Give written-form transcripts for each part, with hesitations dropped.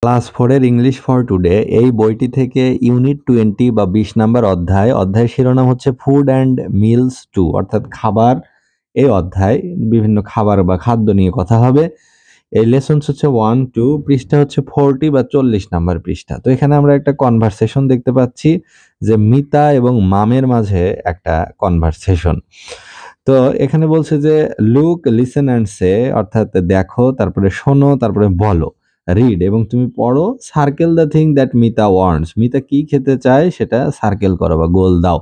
Class 4 এর English for today এই বইটি থেকে ইউনিট 20 বা 20 নাম্বার অধ্যায় শিরোনাম হচ্ছে ফুড অ্যান্ড মিলস টু, অর্থাৎ খাবার। এই অধ্যায় বিভিন্ন খাবার বা খাদ্য নিয়ে কথা হবে। এই লেসন হচ্ছে 1-2, পৃষ্ঠা হচ্ছে 40 বা 40 নাম্বার পৃষ্ঠা। তো এখানে আমরা একটা কনভারসেশন দেখতে পাচ্ছি যে মিতা এবং মামের মাঝে একটা কনভারসেশন। তো এখানে বলছে যে লুক, লিসেন অ্যান্ড সে, অর্থাৎ দেখো, তারপরে শোনো, তারপরে বলো। রিড এবং তুমি পড়ো। Circle the thing that Mita wants, Mita কি খেতে চায় সেটা সার্কেল করো বা গোল দাও।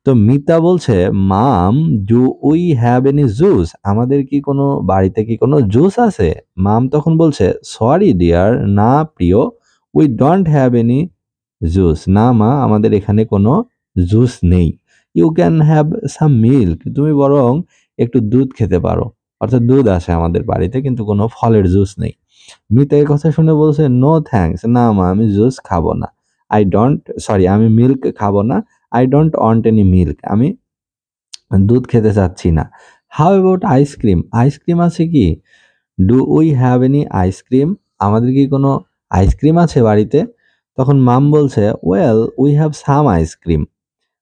তো মিতা বলছে, mom do we have any juice, আমাদের কি কোনো বাড়িতে কি কোনো জুস আছে? মাম তখন বলছে, সরি ডিয়ার, না প্রিয়, we don't have any juice, না মা, আমাদের এখানে কোনো জুস নেই। You can have some milk, তুমি বরং একটু দুধ খেতে পারো, অর্থাৎ দুধ আছে আমাদের বাড়িতে কিন্তু কোনো ফলের জুস নেই। মিতা এই কথা শুনে বলছে, নো থ্যাঙ্কস, না মা, আমি জুস খাবো না। আমি মিল্ক খাবো না। I don't want any milk, আমি দুধ খেতে চাচ্ছি না। হাউ অ্যাবাউট আইসক্রিম, আইসক্রিম আছে কি? Do we have any ice cream, আমাদের কি কোনো আইসক্রিম আছে বাড়িতে? তখন মাম বলছে, well we have some ice cream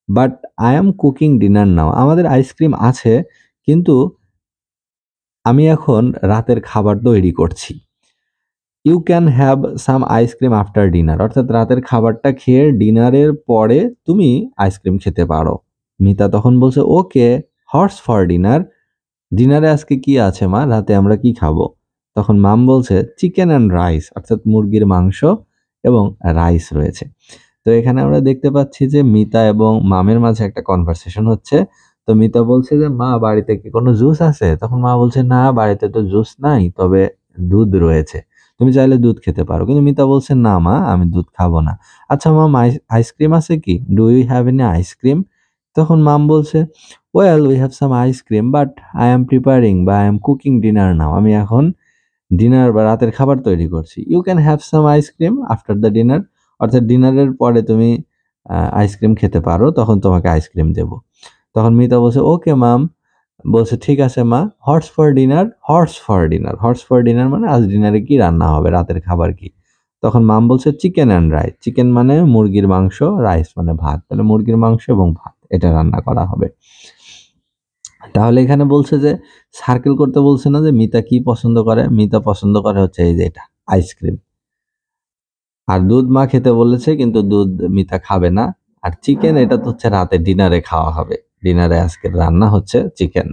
but I am cooking dinner now, আমাদের আইসক্রিম আছে কিন্তু আমি এখন রাতের খাবার তৈরি করছি। You can have some ice cream after dinner, অর্থাৎ রাতের খাবারটা খেয়ে ডিনারের পরে তুমি আইসক্রিম খেতে পারো। মিতা তখন বলছে, ওকে, হর্স ফর ডিনার, ডিনারে আজকে কি আছে মা, রাতে আমরা কি খাবো? তখন মাম বলছে, চিকেন অ্যান্ড রাইস, অর্থাৎ মুরগির মাংস এবং রাইস রয়েছে। তো এখানে আমরা দেখতে পাচ্ছি যে মিতা এবং মামের মাঝে একটা কনভারসেশন হচ্ছে। তো মিতা বলছে যে, মা বাড়িতে কি কোনো জুস আছে? তখন মা বলছে, না বাড়িতে তো জুস নাই, তবে দুধ রয়েছে, তুমি চাইলে দুধ খেতে পারো। কিন্তু মিতা বলছে, না মা, আমি দুধ খাবো না। আচ্ছা মাম, আইসক্রিম আছে কি? Do you have any ice cream? তখন মাম বলছে, well we have some ice cream but I am preparing বা I am cooking dinner now, আমি এখন ডিনার বা রাতের খাবার তৈরি করছি। You can have some ice cream after the dinner, অর্থাৎ ডিনারের পরে তুমি আইসক্রিম খেতে পারো, তখন তোমাকে আইসক্রিম দেব। তখন মিতা বলছে, ওকে মাম, বলছে ঠিক আছে মা, what's for dinner, what's for dinner, what's for dinner মানে আজ ডিনারে কি রান্না হবে, রাতের খাবার কি? তখন মাম বলছে, চিকেন অ্যান্ড রাইস, চিকেন মানে মুরগির মাংস, রাইস মানে ভাত, তাহলে মুরগির মাংস এবং ভাত এটা রান্না করা হবে। তাহলে এখানে বলছে যে সার্কেল করতে বলছে না যে মিতা কি পছন্দ করে, মিতা পছন্দ করে হচ্ছে এই যে এটা, আইসক্রিম। আর দুধ মা খেতে বলেছে কিন্তু দুধ মিতা খাবে না। আর চিকেন এটা তো হচ্ছে রাতে ডিনারে খাওয়া হবে, ডিনারে আজকের রান্না হচ্ছে চিকেন।